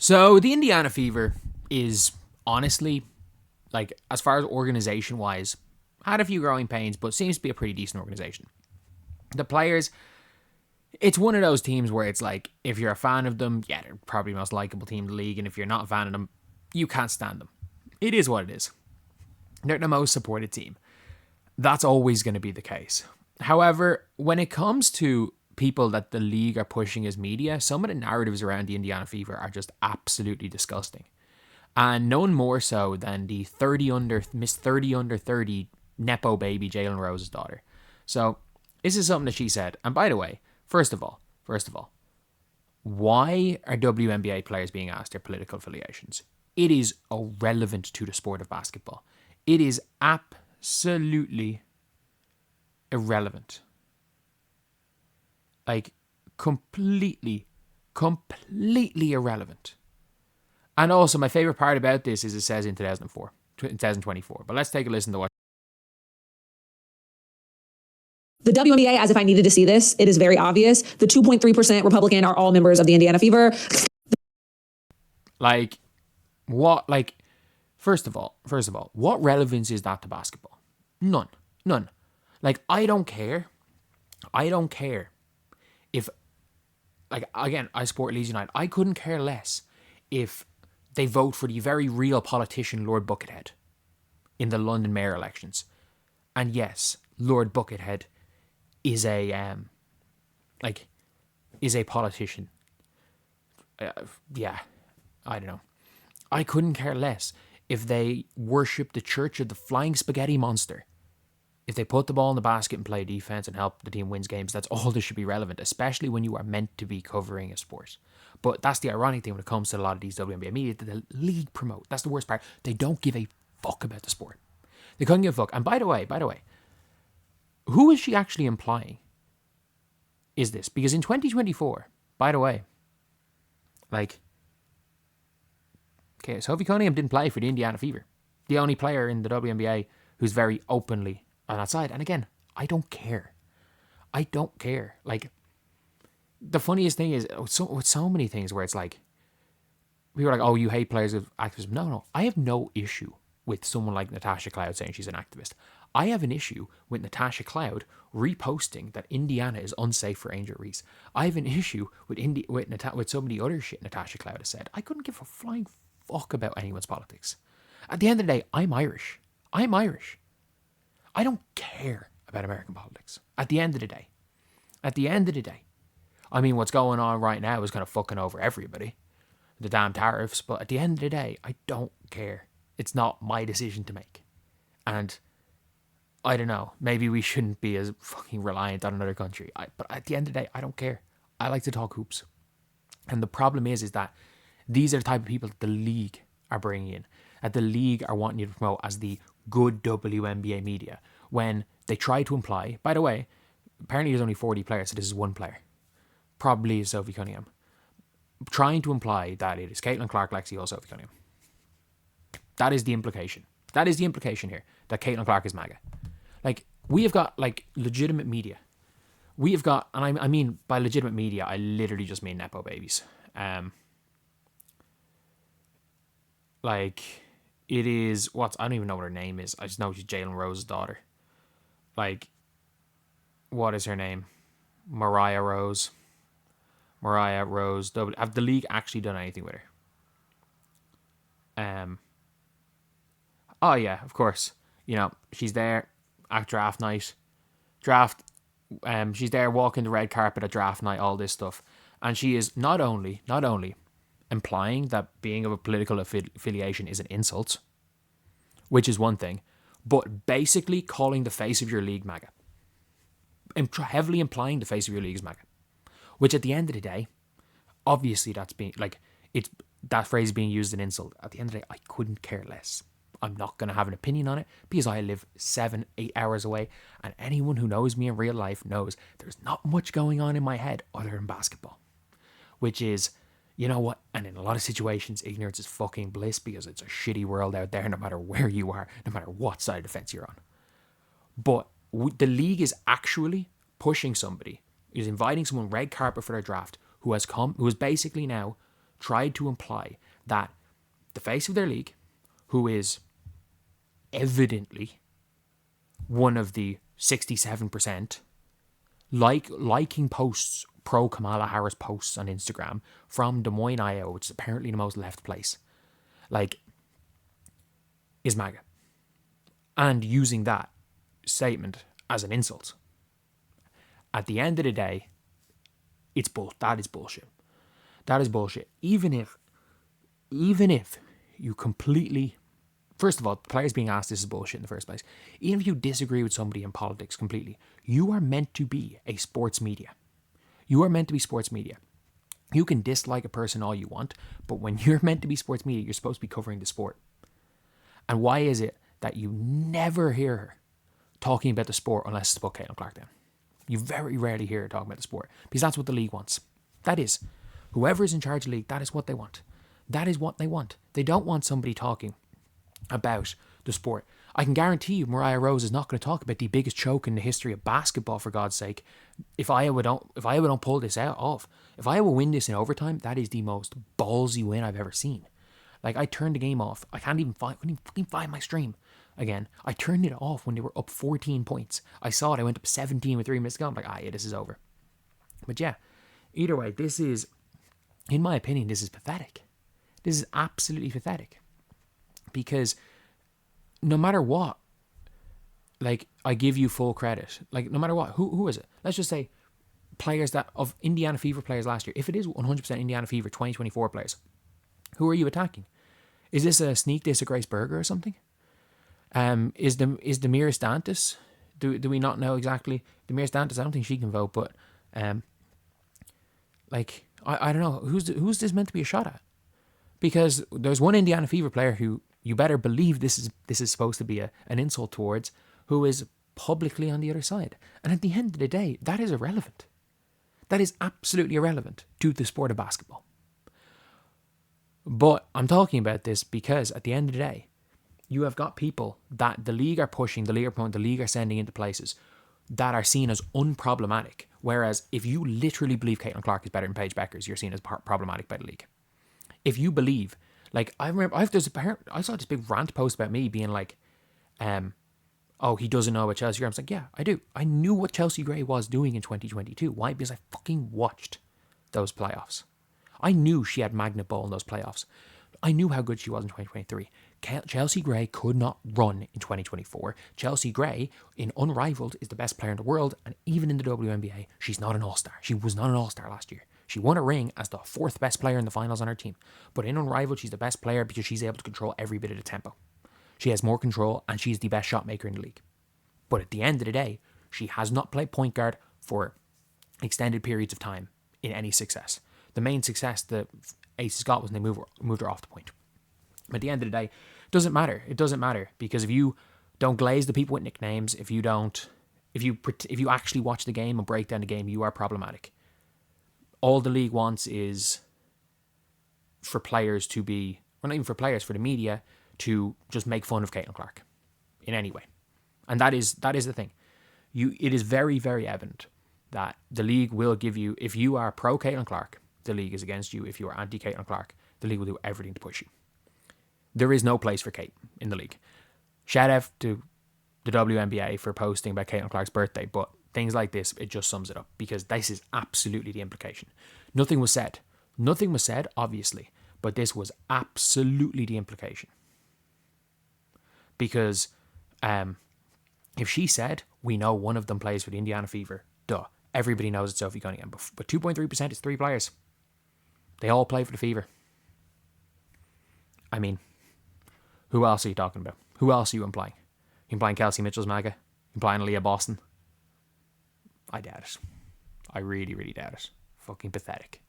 So the Indiana Fever is honestly, like, as far as organization-wise, had a few growing pains, but seems to be a pretty decent organization. The players, it's one of those teams where it's like, if you're a fan of them, yeah, they're probably the most likable team in the league, and if you're not a fan of them, you can't stand them. It is what it is. They're the most supported team. That's always going to be the case. However, when it comes to people that the league are pushing as media, some of the narratives around the Indiana Fever are just absolutely disgusting. And none more so than the Miss 30 under 30 Nepo baby Jalen Rose's daughter. So this is something that she said. And by the way, first of all, why are WNBA players being asked their political affiliations? It is irrelevant to the sport of basketball. It is absolutely irrelevant. Like, completely irrelevant. And also, my favorite part about this is it says in 2024. But let's take a listen to what. The WNBA, as if I needed to see this, it is very obvious. The 2.3% Republican are all members of the Indiana Fever. Like, what? Like, first of all, what relevance is that to basketball? None. Like, I don't care if, like, again, I support Leeds United. I couldn't care less if they vote for the very real politician Lord Buckethead in the London mayor elections. And yes, Lord Buckethead is a politician. Yeah, I don't know. I couldn't care less if they worship the Church of the Flying Spaghetti Monster. If they put the ball in the basket and play defense and help the team win games, that's all that should be relevant, especially when you are meant to be covering a sport. But that's the ironic thing when it comes to a lot of these WNBA media that the league promote. That's the worst part. They don't give a fuck about the sport. They couldn't give a fuck. And by the way, who is she actually implying is this? Because in 2024, by the way, like, okay, Sophie Cunningham didn't play for the Indiana Fever. The only player in the WNBA who's very openly on that side. And again, I don't care. Like, the funniest thing is, with so many things where it's like, people are like, oh, you hate players with activism. No. I have no issue with someone like Natasha Cloud saying she's an activist. I have an issue with Natasha Cloud reposting that Indiana is unsafe for Angel Reese. I have an issue with some of the other shit Natasha Cloud has said. I couldn't give a flying fuck about anyone's politics. At the end of the day, I'm Irish. I don't care about American politics. At the end of the day. I mean, what's going on right now is kind of fucking over everybody. The damn tariffs. But at the end of the day, I don't care. It's not my decision to make. And I don't know. Maybe we shouldn't be as fucking reliant on another country. But at the end of the day, I don't care. I like to talk hoops. And the problem is that these are the type of people that the league are bringing in. That the league are wanting you to promote as the good WNBA media. When they try to imply, by the way, apparently there's only 40 players, so this is one player. Probably Sophie Cunningham. Trying to imply that it is Caitlin Clark, Lexi Hull, Sophie Cunningham. That is the implication. That is the implication here, that Caitlin Clark is MAGA. Like, we have got, like, legitimate media. We have got, and I mean, by legitimate media, I literally just mean Nepo babies. Like, it is, I don't even know what her name is. I just know she's Jalen Rose's daughter. Like, what is her name? Mariah Rose. Have the league actually done anything with her? Oh yeah, of course. You know, she's there at draft night. She's there walking the red carpet at draft night, all this stuff. And she is not only implying that being of a political affiliation is an insult, which is one thing, but basically calling the face of your league MAGA. Heavily implying the face of your league is MAGA. Which at the end of the day, obviously that's being, like, it's, that phrase is being used as an insult. At the end of the day, I couldn't care less. I'm not going to have an opinion on it because I live 7-8 hours away, and anyone who knows me in real life knows there's not much going on in my head other than basketball. Which is, you know what, and in a lot of situations, ignorance is fucking bliss because it's a shitty world out there no matter where you are, no matter what side of the fence you're on. But the league is actually pushing somebody, is inviting someone red carpet for their draft who has basically now tried to imply that the face of their league, who is evidently one of the 67%, liking posts, pro Kamala Harris posts on Instagram from Des Moines, Iowa, which is apparently the most left place, is MAGA. And using that statement as an insult. At the end of the day, that is bullshit. That is bullshit. Even if you completely, first of all, players being asked this is bullshit in the first place. Even if you disagree with somebody in politics completely, you are meant to be a sports media. You are meant to be sports media. You can dislike a person all you want, but when you're meant to be sports media, you're supposed to be covering the sport. And why is it that you never hear her talking about the sport unless it's about Caitlin Clark? You very rarely hear her talking about the sport, because that's what the league wants. That is, whoever is in charge of the league, that is what they want. That is what they want. They don't want somebody talking about the sport. I can guarantee you Mariah Rose is not going to talk about the biggest choke in the history of basketball, for God's sake. If Iowa don't pull this off, if Iowa win this in overtime, that is the most ballsy win I've ever seen. I turned the game off. I couldn't even fucking find my stream again. I turned it off when they were up 14 points. I saw it. I went up 17 with 3 minutes to go. I'm like, yeah, this is over. But yeah, either way, this is, in my opinion, this is pathetic. This is absolutely pathetic. Because no matter what, I give you full credit. No matter what, who is it? Let's just say players of Indiana Fever players last year. If it is 100% Indiana Fever 2024 players, who are you attacking? Is this a sneak diss of Grace Berger or something? Is Demira Stantis? Do we not know exactly? Demira Stantis, I don't think she can vote, but I don't know. Who's this meant to be a shot at? Because there's one Indiana Fever player who you better believe this is supposed to be an insult towards, who is publicly on the other side. And at the end of the day, that is irrelevant. That is absolutely irrelevant to the sport of basketball. But I'm talking about this because at the end of the day, you have got people that the league are pushing, the league are promoting, the league are sending into places that are seen as unproblematic. Whereas if you literally believe Caitlin Clark is better than Paige Bueckers, you're seen as problematic by the league. If you believe, I remember, I saw this big rant post about me being he doesn't know about Chelsea Gray. I was like, yeah, I do. I knew what Chelsea Gray was doing in 2022. Why? Because I fucking watched those playoffs. I knew she had magnet ball in those playoffs. I knew how good she was in 2023. Chelsea Gray could not run in 2024. Chelsea Gray, in Unrivaled, is the best player in the world, and even in the WNBA, she's not an all-star. She was not an all-star last year. She won a ring as the 4th best player in the finals on her team. But in Unrivaled, she's the best player because she's able to control every bit of the tempo. She has more control, and she's the best shot maker in the league. But at the end of the day, she has not played point guard for extended periods of time in any success. The main success that Aces got was when they moved her off the point. But at the end of the day, it doesn't matter. It doesn't matter, because if you don't glaze the people with nicknames, if you actually watch the game and break down the game, you are problematic. All the league wants is for players to be, or not even for players, for the media to just make fun of Caitlin Clark in any way. And that is the thing. It is very, very evident that the league will give you, if you are pro Caitlin Clark, the league is against you. If you are anti Caitlin Clark, the league will do everything to push you. There is no place for Kate in the league. Shout out to the WNBA for posting about Caitlin Clark's birthday, but things like this, it just sums it up, because this is absolutely the implication. Nothing was said, obviously, but this was absolutely the implication. Because if she said, we know one of them plays for the Indiana Fever, duh, everybody knows it's Sophie Cunningham. But 2.3% is 3 players. They all play for the Fever. I mean, who else are you talking about? Who else are you implying? You implying Kelsey Mitchell's MAGA? You implying Aaliyah Boston? I doubt it. I really, really doubt it. Fucking pathetic.